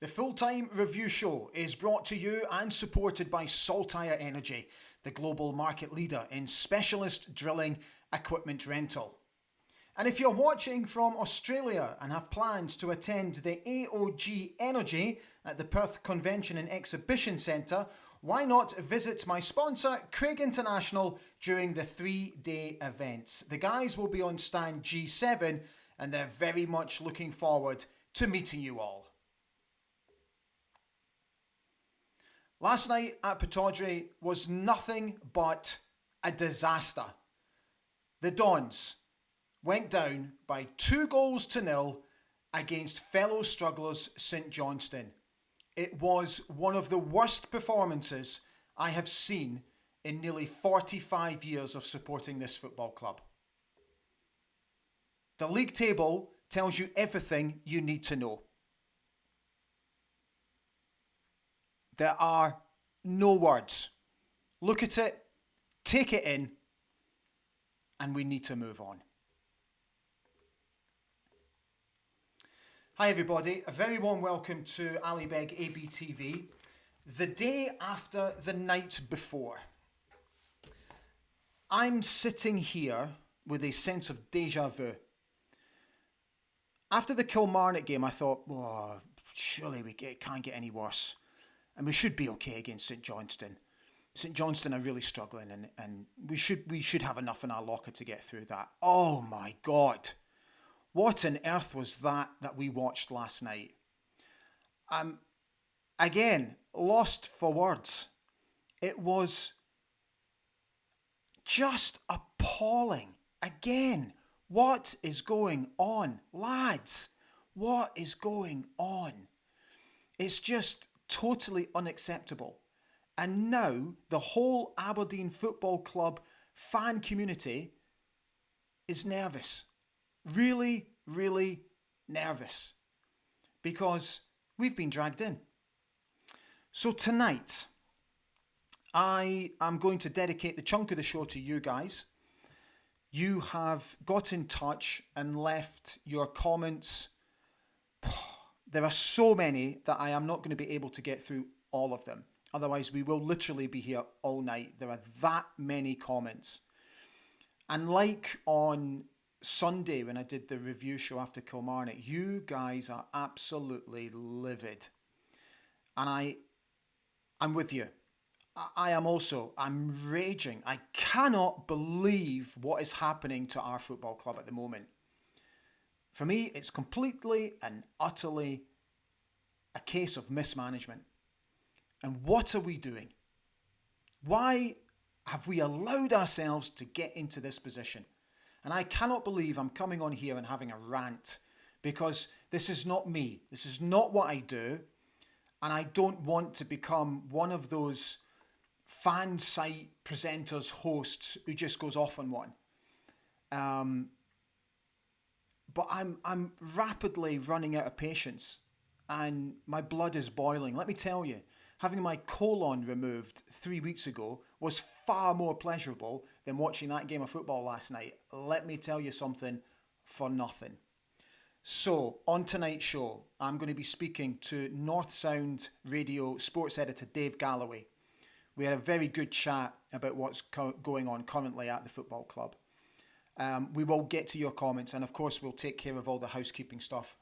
The full-time review show is brought to you and supported by Saltire Energy, the global market leader in specialist drilling equipment rental. And if you're watching from Australia and have plans to attend the AOG Energy at the Perth Convention and Exhibition Centre, why not visit my sponsor, Craig International, during the 3-day events. The guys will be on stand G7 and they're very much looking forward to meeting you all. Last night at Pittodrie was nothing but a disaster. The Dons went down by 2-0 against fellow strugglers St Johnstone. It was one of the worst performances I have seen in nearly 45 years of supporting this football club. The league table tells you everything you need to know. There are no words. Look at it, take it in, and we need to move on. Hi everybody, a very warm welcome to Ali Beg ABTV. The day after the night before. I'm sitting here with a sense of deja vu. After the Kilmarnock game I thought, oh, surely it can't get any worse. And we should be okay against St Johnstone. St Johnstone are really struggling and we should have enough in our locker to get through that. Oh my God. What on earth was that we watched last night? Again, lost for words. It was just appalling. Again, what is going on? Lads, what is going on? It's just totally unacceptable. And now the whole Aberdeen Football Club fan community is nervous. Really, really nervous. Because we've been dragged in. So tonight, I am going to dedicate the chunk of the show to you guys. You have got in touch and left your comments. There are so many that I am not going to be able to get through all of them. Otherwise, we will literally be here all night. There are that many comments. And like on Sunday when I did the review show after Kilmarnock, you guys are absolutely livid. And I'm with you. I'm raging. I cannot believe what is happening to our football club at the moment. For me, it's completely and utterly a case of mismanagement. And what are we doing? Why have we allowed ourselves to get into this position? And I cannot believe I'm coming on here and having a rant because this is not me. This is not what I do. And I don't want to become one of those fan site presenters, hosts who just goes off on one. But I'm rapidly running out of patience and my blood is boiling. Let me tell you, having my colon removed 3 weeks ago was far more pleasurable than watching that game of football last night. Let me tell you something for nothing. So, on tonight's show, I'm going to be speaking to Northsound radio sports editor Dave Galloway. We had a very good chat about what's going on currently at the football club. We will get to your comments and of course we'll take care of all the housekeeping stuff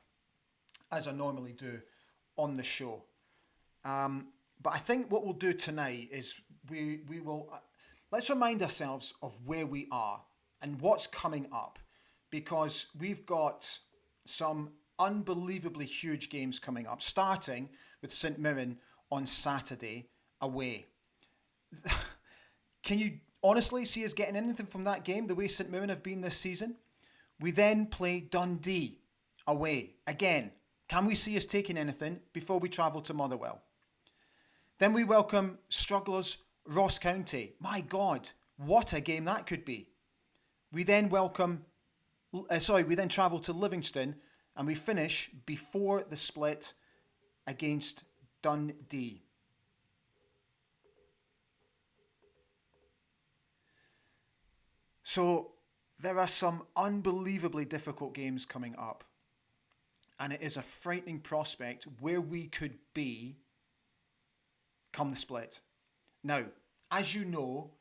as I normally do on the show. But I think what we'll do tonight is we will let's remind ourselves of where we are and what's coming up, because we've got some unbelievably huge games coming up, starting with St Mirren on Saturday away. Can you honestly see us getting anything from that game the way St Mirren have been this season? We then play Dundee away. Again, can we see us taking anything before we travel to Motherwell? Then we welcome strugglers Ross County. My God, what a game that could be. We then travel to Livingston and we finish before the split against Dundee. So there are some unbelievably difficult games coming up. And it is a frightening prospect where we could be come the split. Now, as you know,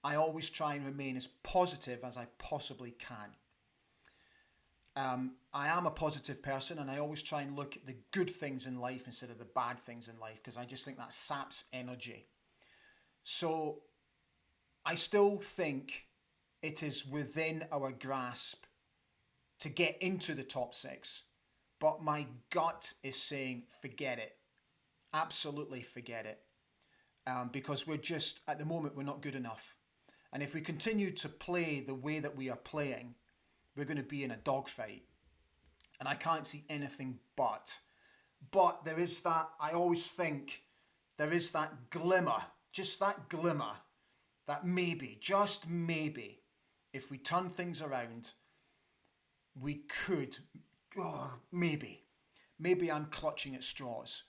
I always try and remain as positive as I possibly can. I am a positive person and I always try and look at the good things in life instead of the bad things in life because I just think that saps energy. So I still think it is within our grasp to get into the top six. But my gut is saying forget it. Absolutely forget it. Because we're just, at the moment, we're not good enough. And if we continue to play the way that we are playing, we're going to be in a dogfight. And I can't see anything but. But there is that, I always think, there is that glimmer, just that glimmer, that maybe, just maybe, if we turn things around, we could, maybe I'm clutching at straws.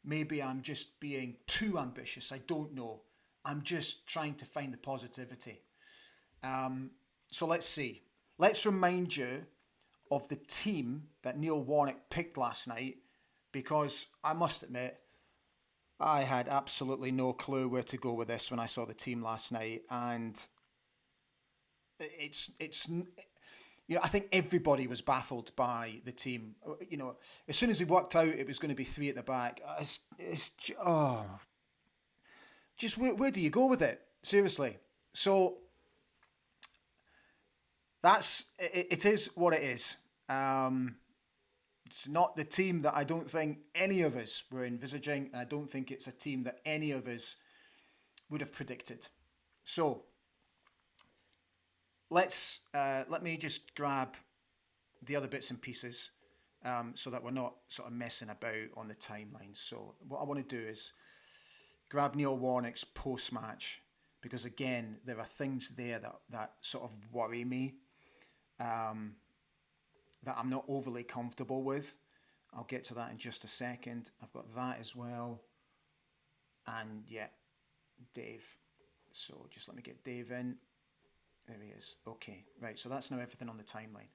Maybe I'm just being too ambitious. I don't know. I'm just trying to find the positivity. So let's see. Let's remind you of the team that Neil Warnock picked last night, because I must admit, I had absolutely no clue where to go with this when I saw the team last night, and it's I think everybody was baffled by the team. As soon as we worked out it was going to be three at the back, just where do you go with it? Seriously. So it is what it is. It's not the team that I don't think any of us were envisaging, and I don't think it's a team that any of us would have predicted. So let me just grab the other bits and pieces so that we're not sort of messing about on the timeline. So what I want to do is grab Neil Warnock's post-match, because again, there are things there that sort of worry me, that I'm not overly comfortable with. I'll get to that in just a second. I've got that as well. And yeah, Dave. So just let me get Dave in. There he is. Okay, right. So that's now everything on the timeline.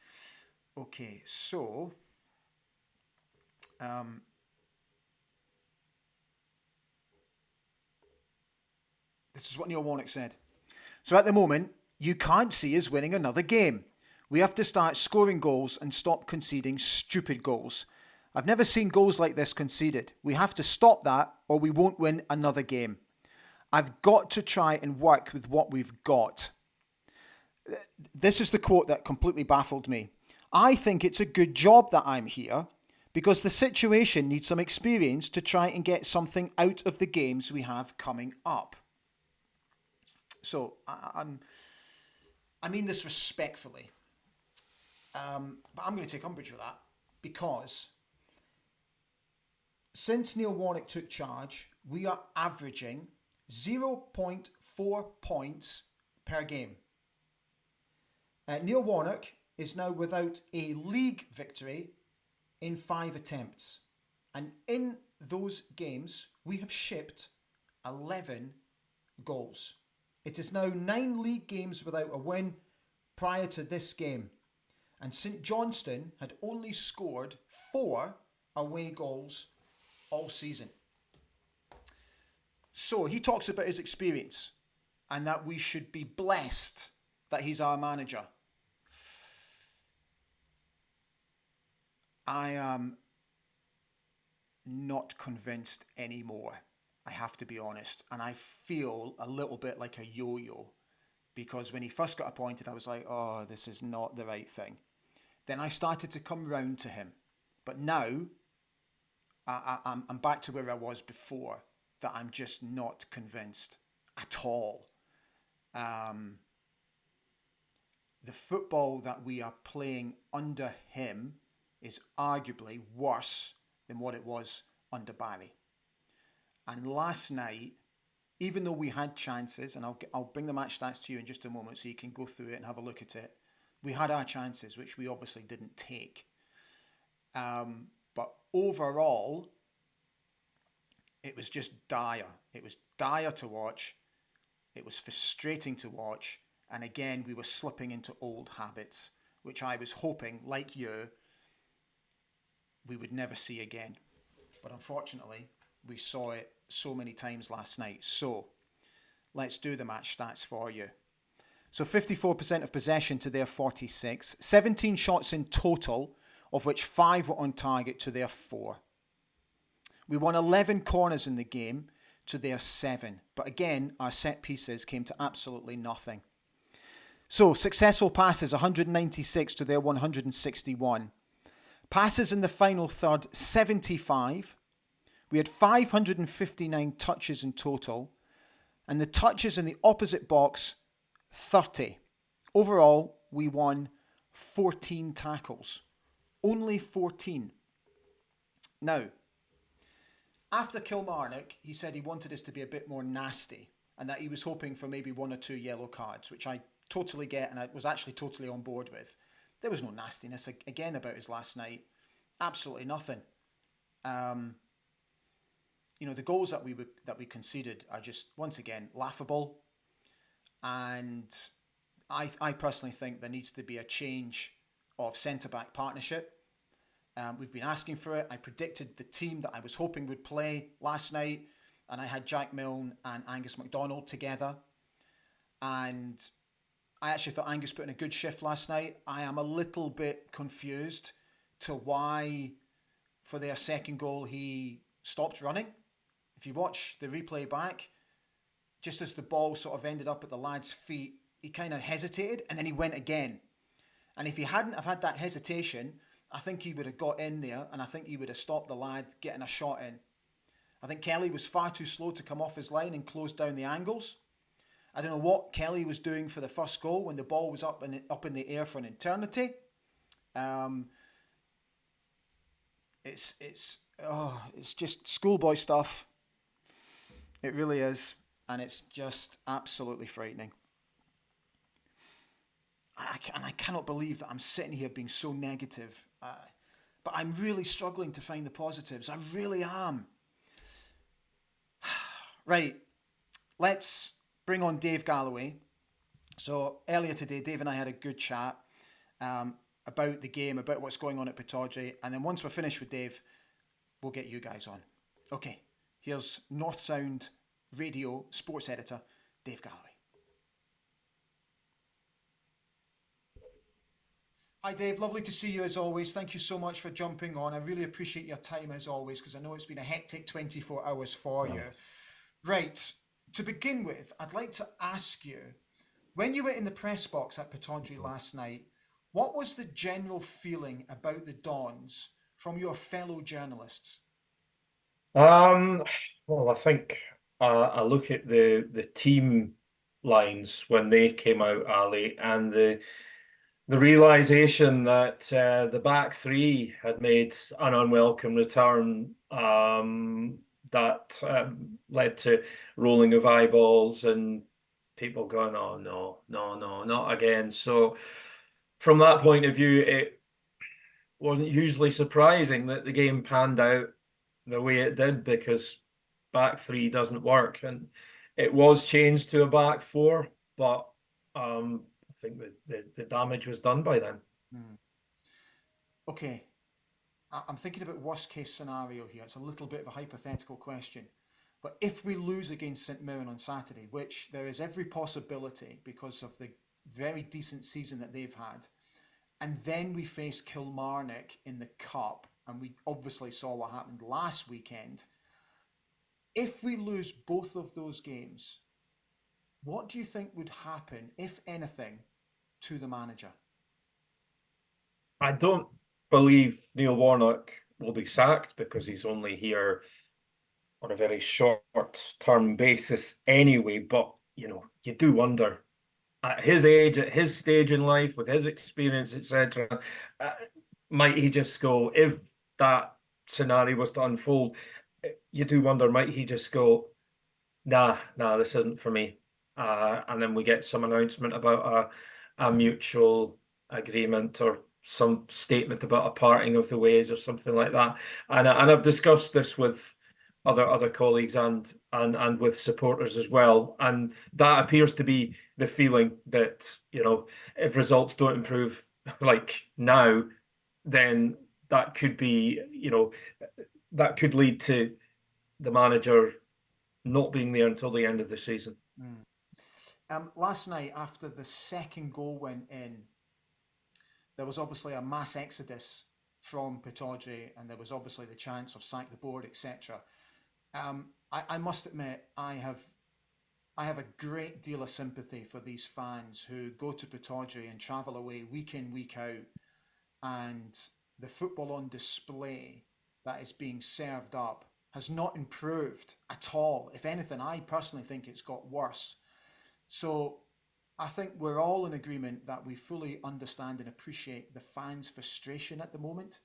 Okay, so this is what Neil Warnock said. So at the moment, you can't see us winning another game. We have to start scoring goals and stop conceding stupid goals. I've never seen goals like this conceded. We have to stop that or we won't win another game. I've got to try and work with what we've got. This is the quote that completely baffled me. I think it's a good job that I'm here because the situation needs some experience to try and get something out of the games we have coming up. So I mean this respectfully. But I'm going to take umbrage with that because since Neil Warnock took charge, we are averaging 0.4 points per game. Neil Warnock is now without a league victory in 5 attempts. And in those games, we have shipped 11 goals. It is now 9 league games without a win prior to this game. And St Johnstone had only scored 4 away goals all season. So he talks about his experience and that we should be blessed that he's our manager. I am not convinced anymore, I have to be honest. And I feel a little bit like a yo-yo, because when he first got appointed, I was like, oh, this is not the right thing. Then I started to come round to him. But now, I'm back to where I was before, that I'm just not convinced at all. The football that we are playing under him is arguably worse than what it was under Barry. And last night, even though we had chances, and I'll bring the match stats to you in just a moment so you can go through it and have a look at it. We had our chances, which we obviously didn't take. But overall, it was just dire. It was dire to watch. It was frustrating to watch. And again, we were slipping into old habits, which I was hoping, like you, we would never see again. But unfortunately, we saw it so many times last night. So let's do the match stats for you. So 54% of possession to their 46, 17 shots in total, of which 5 were on target to their 4. We won 11 corners in the game to their 7. But again, our set pieces came to absolutely nothing. So successful passes, 196 to their 161. Passes in the final third, 75. We had 559 touches in total. And the touches in the opposite box, 30. Overall, we won 14 tackles. Only 14. Now, after Kilmarnock, he said he wanted us to be a bit more nasty and that he was hoping for maybe 1 or 2 yellow cards, which I totally get and I was actually totally on board with. There was no nastiness again about his last night. Absolutely nothing. The goals that we conceded are just, once again, laughable. And I personally think there needs to be a change of centre-back partnership. We've been asking for it. I predicted the team that I was hoping would play last night, and I had Jack Milne and Angus MacDonald together. And I actually thought Angus put in a good shift last night. I am a little bit confused to why, for their second goal, he stopped running. If you watch the replay back, just as the ball sort of ended up at the lad's feet, he kind of hesitated and then he went again. And if he hadn't have had that hesitation, I think he would have got in there and I think he would have stopped the lad getting a shot in. I think Kelly was far too slow to come off his line and close down the angles. I don't know what Kelly was doing for the first goal when the ball was up in the air for an eternity. It's just schoolboy stuff. It really is, and it's just absolutely frightening. I cannot believe that I'm sitting here being so negative, but I'm really struggling to find the positives. I really am. Right, let's bring on Dave Galloway. So earlier today, Dave and I had a good chat about the game, about what's going on at Pittodrie, and then once we're finished with Dave, we'll get you guys on. Okay, here's Northsound Radio sports editor, Dave Galloway. Hi Dave, lovely to see you as always. Thank you so much for jumping on. I really appreciate your time as always because I know it's been a hectic 24 hours for you. Right, to begin with, I'd like to ask you, when you were in the press box at Pittodrie last night, what was the general feeling about the Dons from your fellow journalists? Well, I think I look at the team lines when they came out, Ali, and the realization that the back three had made an unwelcome return that led to rolling of eyeballs and people going, "Oh no, no, no, not again." So from that point of view, it wasn't hugely surprising that the game panned out the way it did because back three doesn't work, and it was changed to a back four, but I think the damage was done by then. Okay, I'm thinking about worst case scenario here. It's a little bit of a hypothetical question. But if we lose against St Mirren on Saturday, which there is every possibility because of the very decent season that they've had, and then we face Kilmarnock in the Cup, and we obviously saw what happened last weekend. If we lose both of those games, what do you think would happen, if anything, to the manager? I don't believe Neil Warnock will be sacked because he's only here on a very short-term basis anyway. But, you do wonder at his age, at his stage in life, with his experience, etc., might he just go, if that scenario was to unfold, you do wonder, might he just go, nah, this isn't for me. And then we get some announcement about a mutual agreement or some statement about a parting of the ways or something like that. And I've discussed this with other colleagues and with supporters as well. And that appears to be the feeling that, if results don't improve like now, then that could be, that could lead to the manager not being there until the end of the season. Mm. Last night, after the second goal went in, there was obviously a mass exodus from Pittodrie, and there was obviously the chance of sack the board, etc. I must admit, I have a great deal of sympathy for these fans who go to Pittodrie and travel away week in, week out, and the football on display that is being served up has not improved at all. If anything, I personally think it's got worse. So I think we're all in agreement that we fully understand and appreciate the fans' frustration at the moment.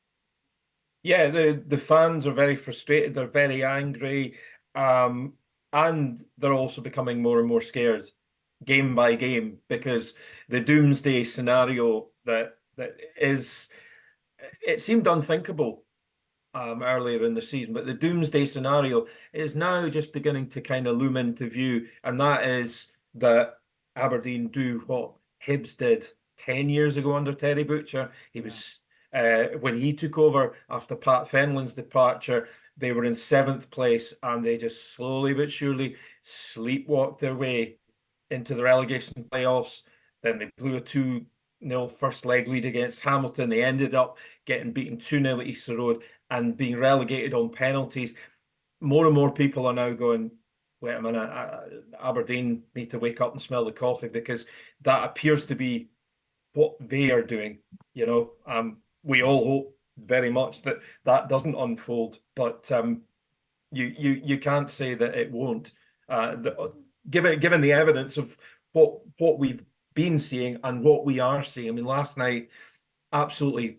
Yeah, the fans are very frustrated. They're very angry, um, and they're also becoming more and more scared, game by game, because the doomsday scenario that is it seemed unthinkable earlier in the season, but the doomsday scenario is now just beginning to kind of loom into view, and that is that Aberdeen do what Hibs did 10 years ago under Terry Butcher. He Yeah, was when he took over after Pat Fenlon's departure, they were in seventh place, and they just slowly but surely sleepwalked their way into the relegation playoffs. Then they blew a 2-0 first leg lead against Hamilton. They ended up getting beaten 2-0 at Easter Road and being relegated on penalties. More and more people are now going, wait a minute, Aberdeen need to wake up and smell the coffee, because that appears to be what they are doing. We all hope very much that that doesn't unfold, but you can't say that it won't. Given the evidence of what we've been seeing and what we are seeing. I mean, last night, absolutely,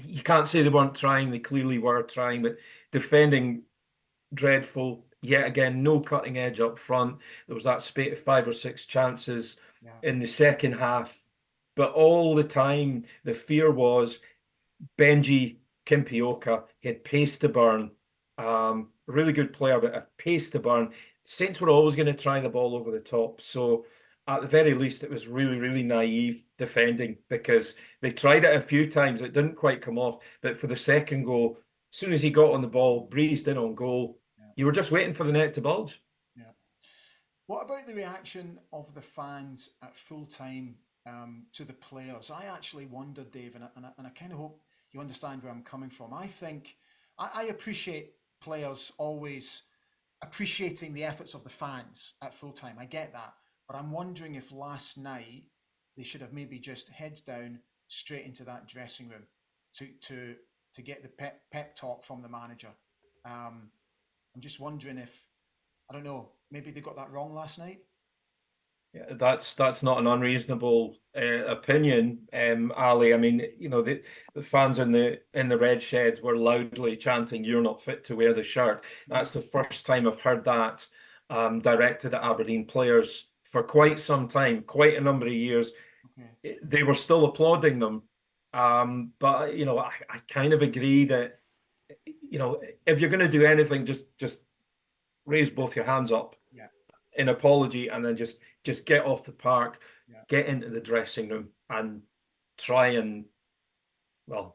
you can't say they weren't trying. They clearly were trying, but defending dreadful. Yet again, no cutting edge up front. There was that spate of 5 or 6 chances yeah, in the second half, but all the time the fear was Benji Kimpioka. He had pace to burn. Really good player, but a pace to burn. Saints were always going to try the ball over the top. So at the very least, it was really, really naive defending, because they tried it a few times. It didn't quite come off. But for the second goal, as soon as he got on the ball, breezed in on goal, yeah, you were just waiting for the net to bulge. yeah. What about the reaction of the fans at full time to the players? I actually wonder, Dave, and I kind of hope you understand where I'm coming from. I think I appreciate players always appreciating the efforts of the fans at full time. I get that. But I'm wondering if last night they should have maybe just heads down straight into that dressing room to get the pep talk from the manager. I'm just wondering if I don't know, maybe they got that wrong last night. Yeah, that's not an unreasonable opinion, Ali. I mean, the fans in the red shed were loudly chanting, "You're not fit to wear the shirt." That's the first time I've heard that directed at Aberdeen players for quite some time, quite a number of years. Okay. They were still applauding them, but I kind of agree that if you're going to do anything, just raise both your hands up Yeah. in apology, and then just get off the park, Yeah. get into the dressing room, and try and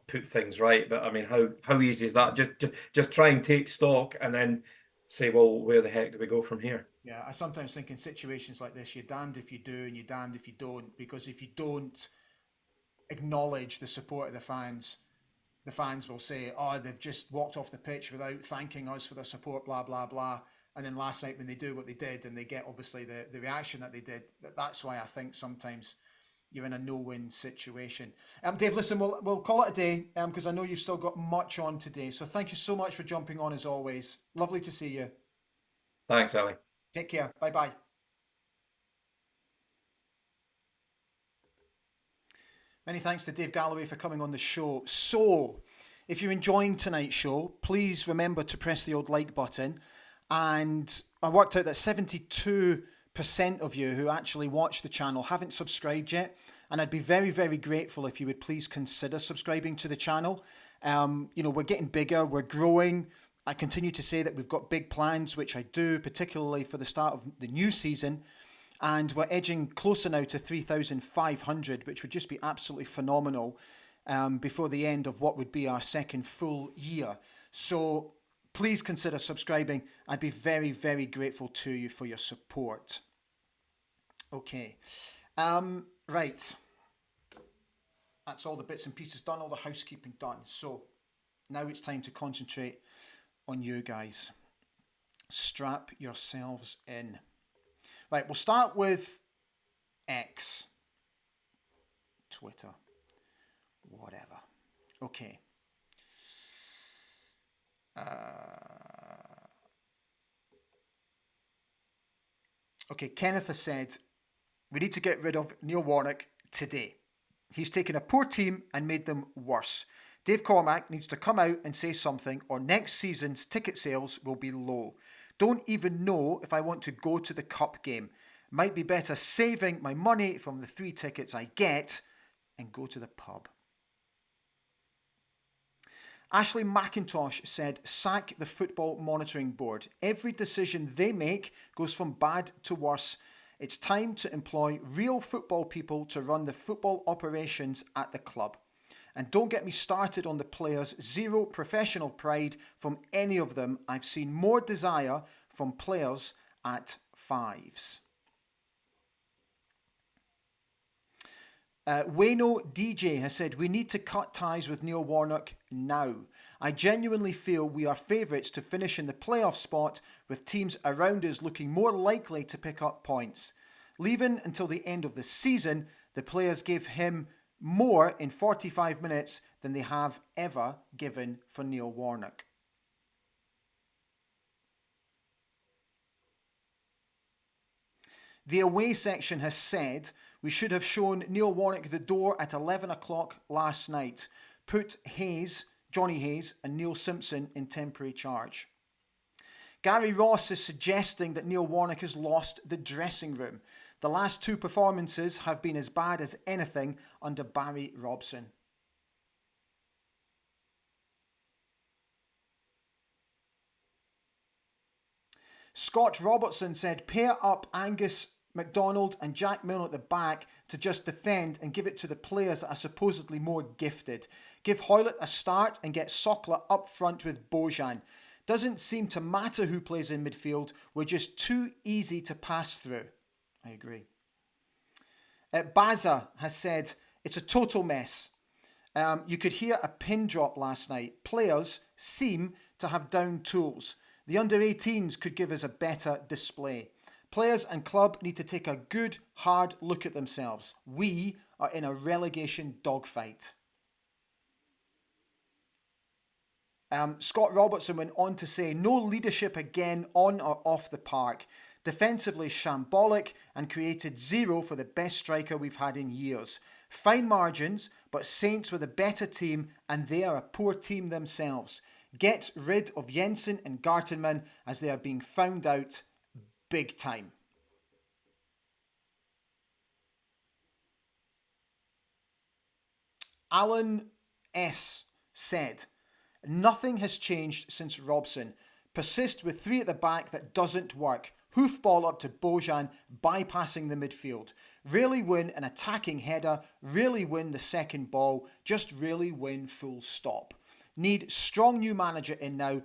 put things right. But I mean, how easy is that? Just try and take stock, and then say, well, where the heck do we go from here? Yeah. I sometimes think in situations like this, you're damned if you do and you're damned if you don't, because if you don't acknowledge the support of the fans will say, "Oh, they've just walked off the pitch without thanking us for their support," blah blah blah. And then last night when they do what they did and they get obviously the reaction that they did, that's why I think sometimes you're in a no-win situation. Dave, listen, we'll call it a day because I know you've still got much on today. So thank you so much for jumping on as always. Lovely to see you. Thanks, Ali. Take care. Bye bye. Many thanks to Dave Galloway for coming on the show. So, if you're enjoying tonight's show, please remember to press the old like button. And I worked out that 72% of you who actually watch the channel haven't subscribed yet. And I'd be very, very grateful if you would please consider subscribing to the channel. We're getting bigger, we're growing. I continue to say that we've got big plans, which I do, particularly for the start of the new season. And we're edging closer now to 3,500, which would just be absolutely phenomenal. before the end of what would be our second full year. So please consider subscribing. I'd be very, very grateful to you for your support. Okay. Right. That's all the bits and pieces done, all the housekeeping done. So now it's time to concentrate on you guys. Strap yourselves in. Right, we'll start with X. Twitter. Whatever. Okay. Okay, Kenneth has said, we need to get rid of Neil Warnock today. He's taken a poor team and made them worse. Dave Cormack needs to come out and say something, or next season's ticket sales will be low. Don't even know if I want to go to the cup game. Might be better saving my money from the 3 tickets I get and go to the pub. Ashley McIntosh said, sack the Football Monitoring Board. Every decision they make goes from bad to worse. It's time to employ real football people to run the football operations at the club. And don't get me started on the players. Zero professional pride from any of them. I've seen more desire from players at 5s. Wayno DJ has said, we need to cut ties with Neil Warnock now. I genuinely feel we are favourites to finish in the playoff spot, with teams around us looking more likely to pick up points. Leaving until the end of the season, the players gave him more in 45 minutes than they have ever given for Neil Warnock. The away section has said, we should have shown Neil Warnock the door at 11 o'clock last night. Put Johnny Hayes and Neil Simpson in temporary charge. Gary Ross is suggesting that Neil Warnock has lost the dressing room. The last 2 performances have been as bad as anything under Barry Robson. Scott Robertson said, pair up Angus MacDonald and Jack Milne at the back to just defend and give it to the players that are supposedly more gifted. Give Hoylett a start and get Sokla up front with Bojan. Doesn't seem to matter who plays in midfield. We're just too easy to pass through. I agree. Baza has said, it's a total mess. You could hear a pin drop last night. Players seem to have down tools. The under-18s could give us a better display. Players and club need to take a good, hard look at themselves. We are in a relegation dogfight. Scott Robertson went on to say, no leadership again on or off the park. Defensively shambolic and created 0 for the best striker we've had in years. Fine margins, but Saints were the better team and they are a poor team themselves. Get rid of Jensen and Gartenmann as they are being found out big time. Alan S. said, nothing has changed since Robson. Persist with 3 at the back that doesn't work. Hoof ball up to Bojan, bypassing the midfield. Really win an attacking header. Really win the second ball. Just really win full stop. Need strong new manager in now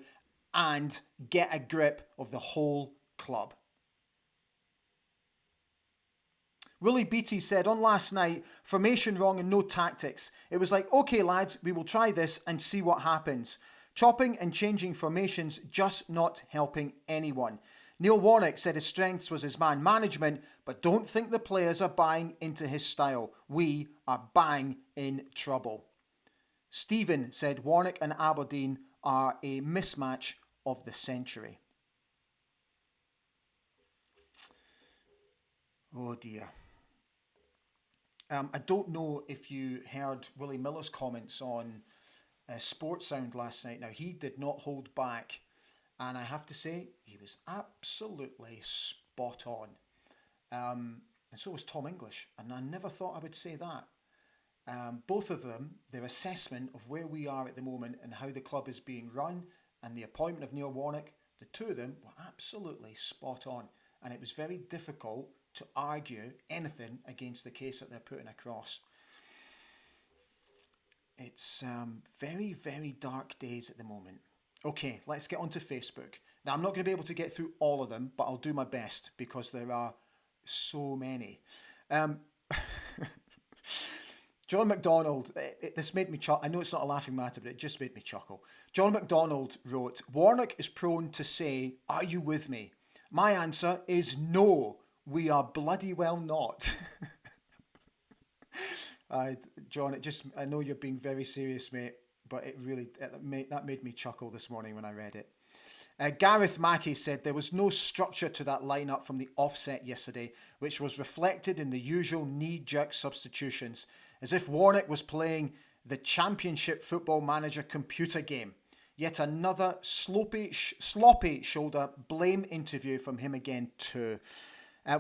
and get a grip of the whole club. Willie Beattie said on last night, formation wrong and no tactics. It was like, okay lads, we will try this and see what happens. Chopping and changing formations just not helping anyone. Neil Warnock said his strengths was his man management, but don't think the players are buying into his style. We are bang in trouble. Stephen said Warnock and Aberdeen are a mismatch of the century. Oh dear. I don't know if you heard Willie Miller's comments on Sports Sound last night. Now, he did not hold back, and I have to say, he was absolutely spot on. And so was Tom English, and I never thought I would say that. Both of them, their assessment of where we are at the moment and how the club is being run, and the appointment of Neil Warnock, the two of them were absolutely spot on. And it was very difficult to argue anything against the case that they're putting across. It's very, very dark days at the moment. Okay, let's get onto Facebook. Now, I'm not going to be able to get through all of them, but I'll do my best because there are so many. Um, John McDonald, this made me chuckle. I know it's not a laughing matter, but it just made me chuckle. John McDonald wrote, Warnock is prone to say, "Are you with me?" My answer is no, we are bloody well not. John, I know you're being very serious, mate, but that made me chuckle this morning when I read it. Gareth Mackey said there was no structure to that lineup from the offset yesterday, which was reflected in the usual knee-jerk substitutions, as if Warnock was playing the Championship Football Manager computer game. Yet another sloppy shoulder blame interview from him again too.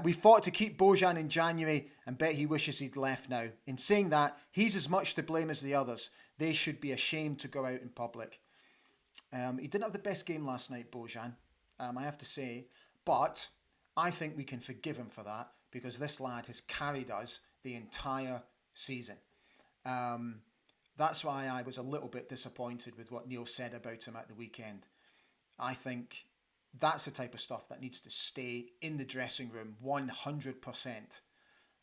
We fought to keep Bojan in January and bet he wishes he'd left now. In saying that, he's as much to blame as the others. They should be ashamed to go out in public. He didn't have the best game last night, Bojan, I have to say. But I think we can forgive him for that because this lad has carried us the entire season. That's why I was a little bit disappointed with what Neil said about him at the weekend. I think that's the type of stuff that needs to stay in the dressing room 100%.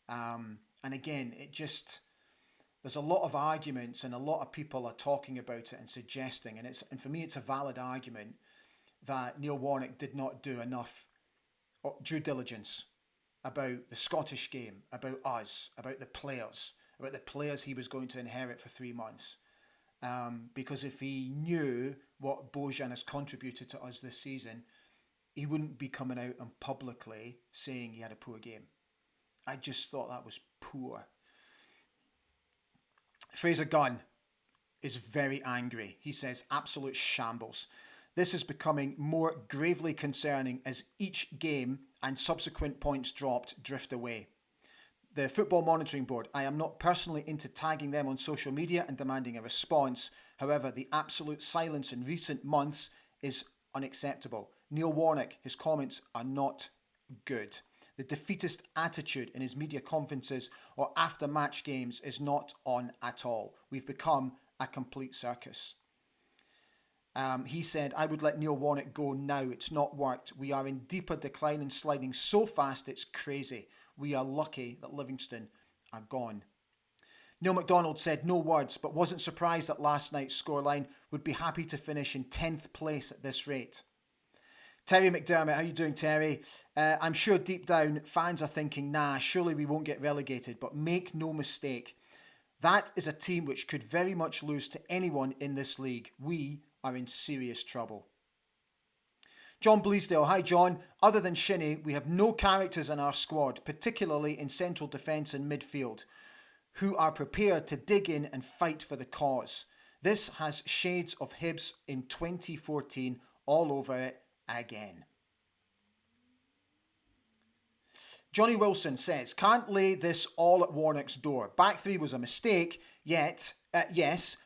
And again, there's a lot of arguments and a lot of people are talking about it and suggesting, and for me it's a valid argument that Neil Warnock did not do enough due diligence about the Scottish game, about us, about the players he was going to inherit for 3 months. Because if he knew what Bojan has contributed to us this season, he wouldn't be coming out and publicly saying he had a poor game. I just thought that was poor. Fraser Gunn is very angry. He says, absolute shambles. This is becoming more gravely concerning as each game and subsequent points dropped drift away. The Football Monitoring Board, I am not personally into tagging them on social media and demanding a response. However, the absolute silence in recent months is unacceptable. Neil Warnock, his comments are not good. The defeatist attitude in his media conferences or after match games is not on at all. We've become a complete circus. He said, I would let Neil Warnock go now. It's not worked. We are in deeper decline and sliding so fast it's crazy. We are lucky that Livingston are gone. Neil MacDonald said no words, but wasn't surprised at last night's scoreline. Would be happy to finish in 10th place at this rate. Terry McDermott, how you doing, Terry? I'm sure deep down fans are thinking, nah, surely we won't get relegated. But make no mistake, that is a team which could very much lose to anyone in this league. We are in serious trouble. John Bleasdale, hi John. Other than Shinnie, we have no characters in our squad, particularly in central defence and midfield, who are prepared to dig in and fight for the cause. This has shades of Hibs in 2014 all over it again. Johnny Wilson says, can't lay this all at Warnock's door. Back three was a mistake, yes,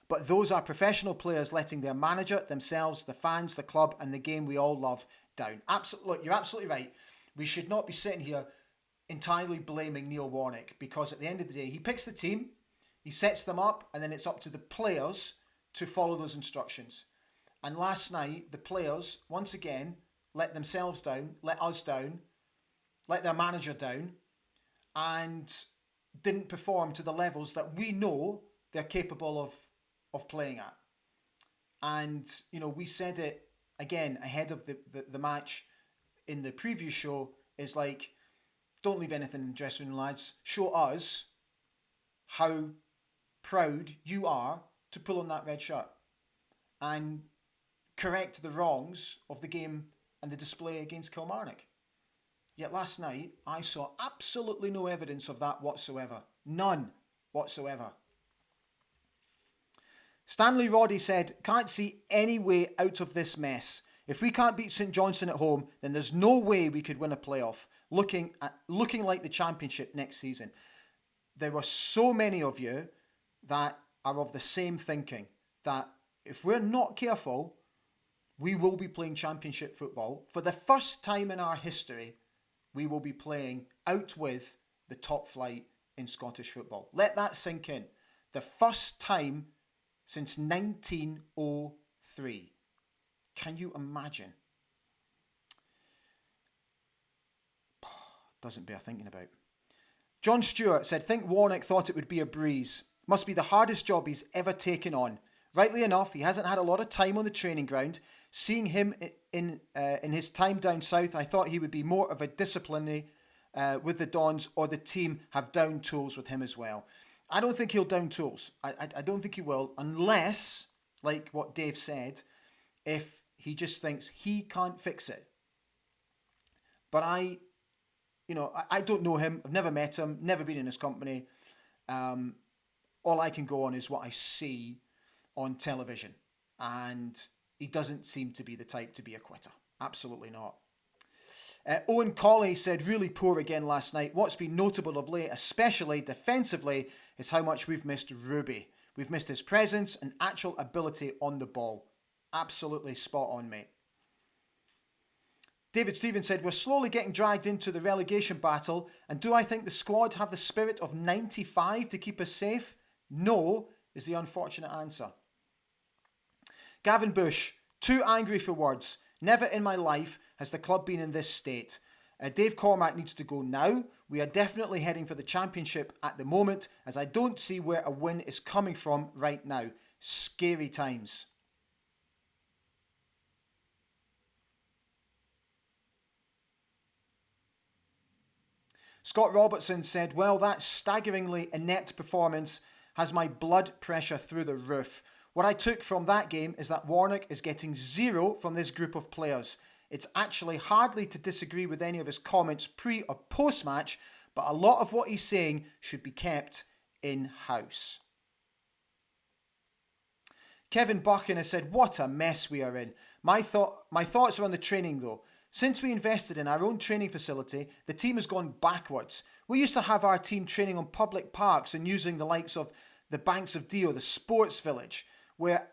but those are professional players letting their manager, themselves, the fans, the club and the game we all love down. Look, you're absolutely right. We should not be sitting here entirely blaming Neil Warnock because at the end of the day, he picks the team, he sets them up, and then it's up to the players to follow those instructions. And last night, the players, once again, let themselves down, let us down, let their manager down, and didn't perform to the levels that we know they're capable of playing at. And, we said it again ahead of the match in the preview show, is like, don't leave anything in the dressing room, lads. Show us how proud you are to pull on that red shirt. And correct the wrongs of the game and the display against Kilmarnock. Yet last night, I saw absolutely no evidence of that whatsoever. None whatsoever. Stanley Roddy said, can't see any way out of this mess. If we can't beat St Johnstone at home, then there's no way we could win a playoff. Looking like the Championship next season. There were so many of you that are of the same thinking, that if we're not careful, we will be playing Championship football. For the first time in our history, we will be playing out with the top flight in Scottish football. Let that sink in. The first time since 1903. Can you imagine? Doesn't bear thinking about. John Stewart said, think Warnock thought it would be a breeze. Must be the hardest job he's ever taken on. Rightly enough, he hasn't had a lot of time on the training ground. Seeing him in his time down south, I thought he would be more of a disciplinary with the Dons, or the team have down tools with him as well. I don't think he'll down tools. I don't think he will, unless, like what Dave said, if he just thinks he can't fix it. But I don't know him. I've never met him, never been in his company. All I can go on is what I see on television. And he doesn't seem to be the type to be a quitter. Absolutely not. Owen Colley said, really poor again last night. What's been notable of late, especially defensively, is how much we've missed Ruby. We've missed his presence and actual ability on the ball. Absolutely spot on, mate. David Stevens said, we're slowly getting dragged into the relegation battle, and do I think the squad have the spirit of 95 to keep us safe? No, is the unfortunate answer. Gavin Bush, too angry for words. Never in my life has the club been in this state. Dave Cormack needs to go now. We are definitely heading for the championship at the moment, as I don't see where a win is coming from right now. Scary times. Scott Robertson said, well, that staggeringly inept performance has my blood pressure through the roof. What I took from that game is that Warnock is getting 0 from this group of players. It's actually hardly to disagree with any of his comments pre or post match, but a lot of what he's saying should be kept in-house. Kevin Buchan has said, what a mess we are in. My thoughts are on the training though. Since we invested in our own training facility, the team has gone backwards. We used to have our team training on public parks and using the likes of the Banks of Dee, the Sports Village, where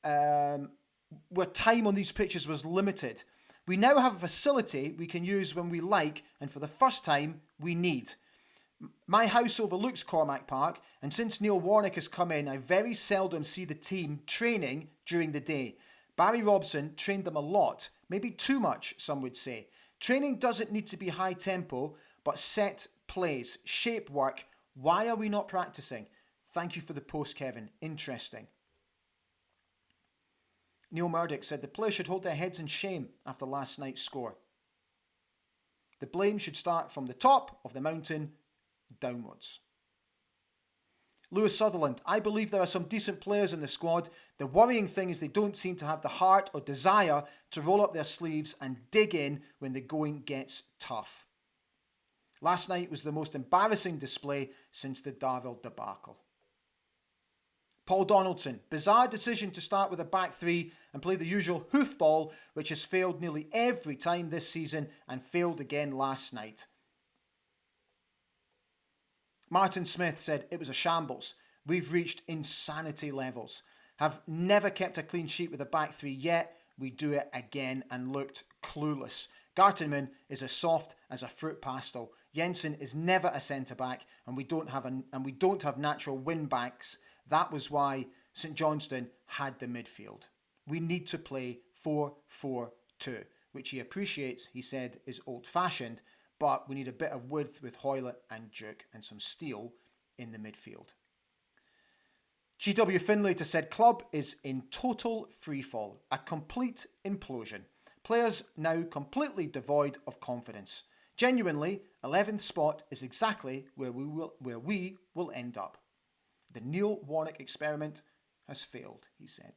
time on these pitches was limited. We now have a facility we can use when we like, and for the first time, we need. My house overlooks Cormack Park, and since Neil Warnock has come in, I very seldom see the team training during the day. Barry Robson trained them a lot, maybe too much, some would say. Training doesn't need to be high tempo, but set plays, shape work. Why are we not practicing? Thank you for the post, Kevin. Interesting. Neil Murdoch said the players should hold their heads in shame after last night's score. The blame should start from the top of the mountain downwards. Lewis Sutherland, I believe there are some decent players in the squad. The worrying thing is they don't seem to have the heart or desire to roll up their sleeves and dig in when the going gets tough. Last night was the most embarrassing display since the Darville debacle. Paul Donaldson, bizarre decision to start with a back three and play the usual hoofball, which has failed nearly every time this season and failed again last night. Martin Smith said it was a shambles. We've reached insanity levels. Have never kept a clean sheet with a back three yet. We do it again and looked clueless. Gartenman is as soft as a fruit pastel. Jensen is never a centre back, and we don't have natural wing backs. That was why St Johnstone had the midfield. We need to play 4-4-2, which he appreciates, he said, is old-fashioned, but we need a bit of width with Hoylett and Duke and some steel in the midfield. GW Finlater said, club is in total freefall, a complete implosion. Players now completely devoid of confidence. Genuinely, 11th spot is exactly where we will end up. The Neil Warnock experiment has failed, he said.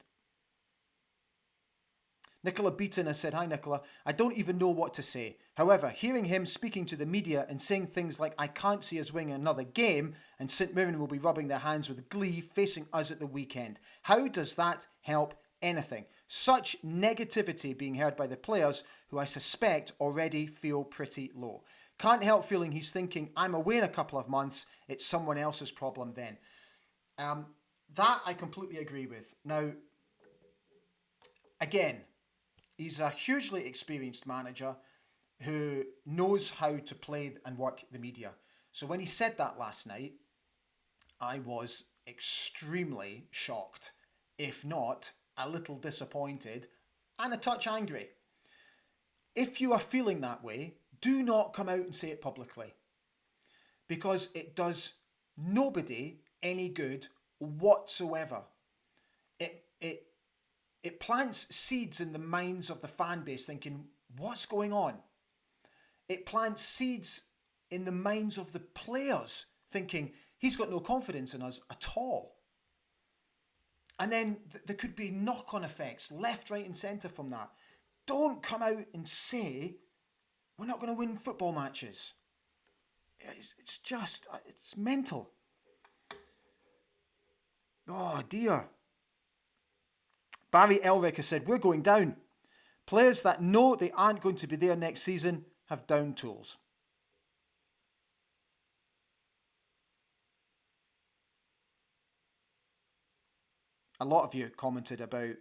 Nicola Beaton has said, hi Nicola, I don't even know what to say. However, hearing him speaking to the media and saying things like, I can't see us winning another game and St Mirren will be rubbing their hands with glee facing us at the weekend. How does that help anything? Such negativity being heard by the players who I suspect already feel pretty low. Can't help feeling he's thinking, I'm away in a couple of months, it's someone else's problem then. That I completely agree with. Now, again, he's a hugely experienced manager who knows how to play and work the media. So when he said that last night, I was extremely shocked if not a little disappointed and a touch angry. If you are feeling that way, do not come out and say it publicly, because it does nobody any good whatsoever. It plants seeds in the minds of the fan base thinking, what's going on? It plants seeds in the minds of the players thinking, he's got no confidence in us at all. And then there could be knock-on effects, left, right and centre from that. Don't come out and say, we're not going to win football matches. It's mental. Oh dear. Barry Elric has said, we're going down. Players that know they aren't going to be there next season have down tools. A lot of you commented about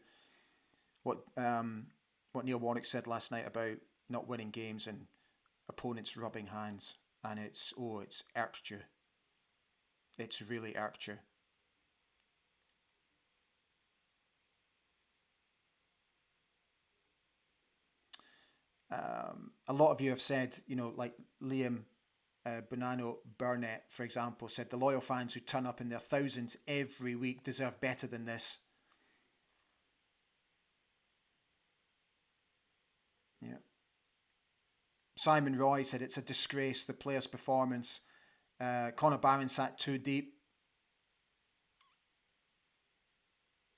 what Neil Warnock said last night about not winning games and opponents rubbing hands. And it's irked you. It's really irked you. A lot of you have said, like Liam Bonanno Burnett, for example, said the loyal fans who turn up in their thousands every week deserve better than this. Yeah. Simon Roy said it's a disgrace, the players' performance. Conor Barron sat too deep.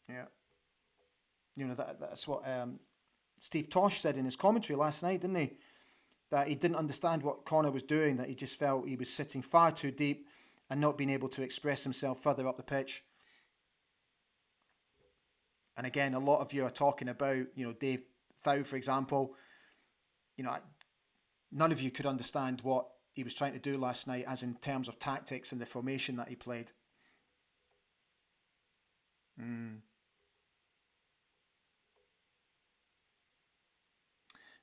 Yeah. That's what Steve Tosh said in his commentary last night, didn't he? That he didn't understand what Conor was doing, that he just felt he was sitting far too deep and not being able to express himself further up the pitch. And again, a lot of you are talking about, Dave Thau, for example. None of you could understand what he was trying to do last night, as in terms of tactics and the formation that he played.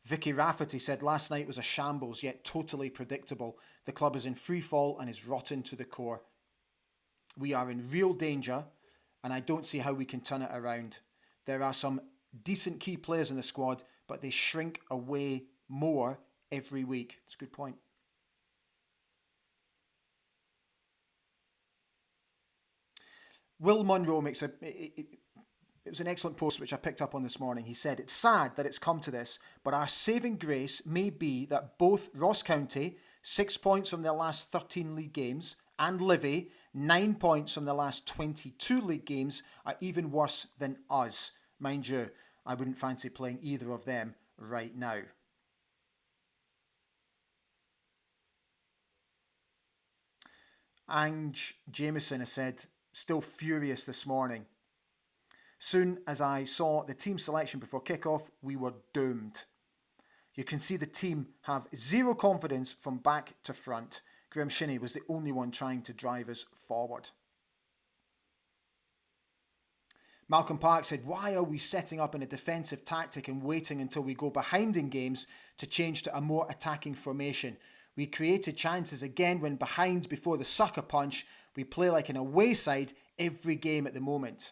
Vicky Rafferty said last night was a shambles, yet totally predictable. The club is in free fall and is rotten to the core. We are in real danger, and I don't see how we can turn it around. There are some decent key players in the squad, but they shrink away more every week. It's a good point. Will Munro makes it was an excellent post which I picked up on this morning. He said, it's sad that it's come to this, but our saving grace may be that both Ross County, 6 points from their last 13 league games, and Livy, 9 points from their last 22 league games, are even worse than us. Mind you, I wouldn't fancy playing either of them right now. Ange Jameson has said, still furious this morning. Soon as I saw the team selection before kickoff, we were doomed. You can see the team have zero confidence from back to front. Graham Shinney was the only one trying to drive us forward. Malcolm Park said, why are we setting up in a defensive tactic and waiting until we go behind in games to change to a more attacking formation? We created chances again when behind before the sucker punch. We play like an away side every game at the moment.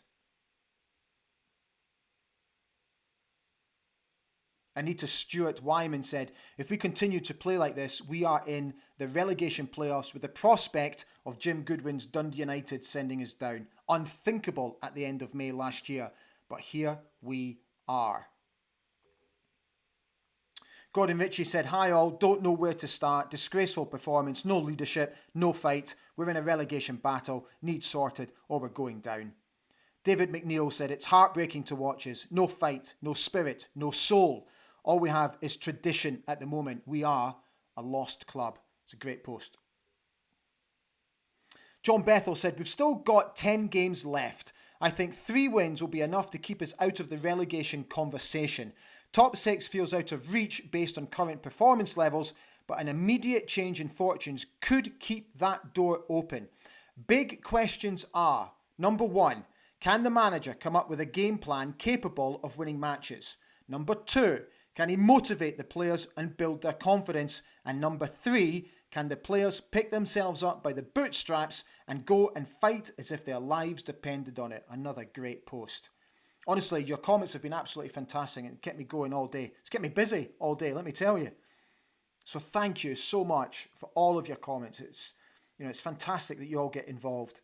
Anita Stewart-Wyman said, if we continue to play like this, we are in the relegation playoffs with the prospect of Jim Goodwin's Dundee United sending us down. Unthinkable at the end of May last year, but here we are. Gordon Ritchie said, hi all, don't know where to start. Disgraceful performance, no leadership, no fight. We're in a relegation battle, need sorted or we're going down. David McNeil said, it's heartbreaking to watch us. No fight, no spirit, no soul. All we have is tradition at the moment. We are a lost club. It's a great post. John Bethel said, we've still got 10 games left. I think 3 wins will be enough to keep us out of the relegation conversation. Top 6 feels out of reach based on current performance levels, but an immediate change in fortunes could keep that door open. Big questions are, number 1, can the manager come up with a game plan capable of winning matches? Number 2, can he motivate the players and build their confidence? And number 3, can the players pick themselves up by the bootstraps and go and fight as if their lives depended on it? Another great post. Honestly, your comments have been absolutely fantastic and kept me going all day. It's kept me busy all day, let me tell you. So thank you so much for all of your comments. It's fantastic that you all get involved.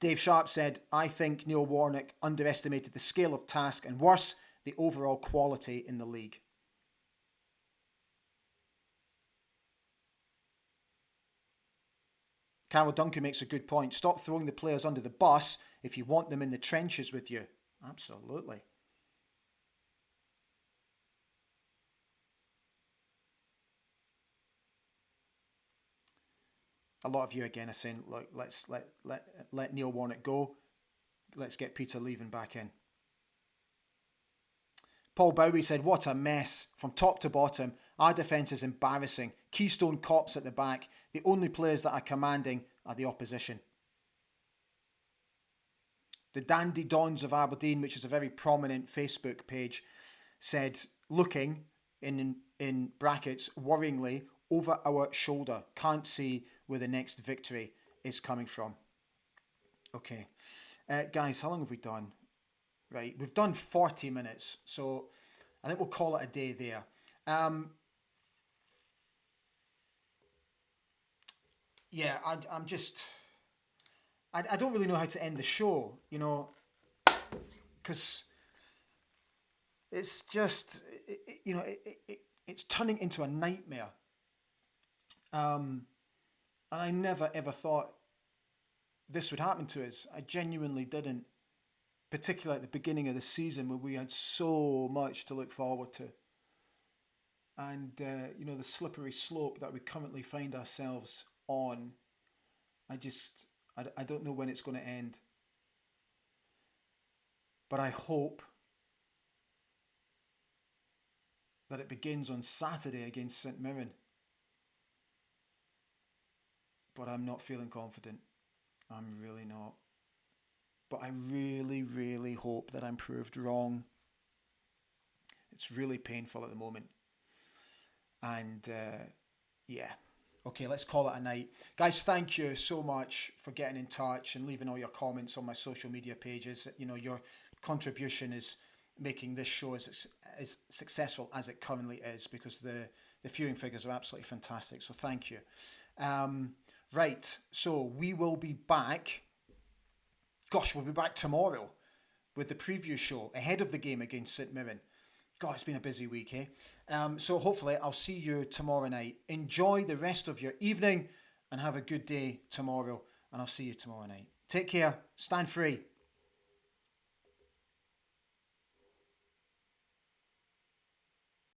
Dave Sharp said, I think Neil Warnock underestimated the scale of task and worse, the overall quality in the league. Carol Duncan makes a good point. Stop throwing the players under the bus if you want them in the trenches with you. Absolutely. A lot of you again are saying, look, let's let Neil Warnock go. Let's get Peter Leaven back in. Paul Bowie said, what a mess. From top to bottom, our defence is embarrassing. Keystone cops at the back. The only players that are commanding are the opposition. The Dandy Dons of Aberdeen, which is a very prominent Facebook page, said, looking in brackets, worryingly, over our shoulder. Can't see where the next victory is coming from. Okay. Guys, how long have we done? Right, we've done 40 minutes, so I think we'll call it a day there. Yeah, I'm just... I don't really know how to end the show, because it's just, it's turning into a nightmare. And I never ever thought this would happen to us. I genuinely didn't, particularly at the beginning of the season where we had so much to look forward to. And, the slippery slope that we currently find ourselves on, I don't know when it's going to end. But I hope that it begins on Saturday against St Mirren. But I'm not feeling confident. I'm really not. But I really, really hope that I'm proved wrong. It's really painful at the moment. And yeah. Okay, let's call it a night. Guys, thank you so much for getting in touch and leaving all your comments on my social media pages. Your contribution is making this show as successful as it currently is, because the viewing figures are absolutely fantastic. So thank you. Right, so we will be back. Gosh, we'll be back tomorrow with the preview show ahead of the game against St Mirren. God, it's been a busy week, eh? So hopefully I'll see you tomorrow night. Enjoy the rest of your evening and have a good day tomorrow. And I'll see you tomorrow night. Take care. Stand free.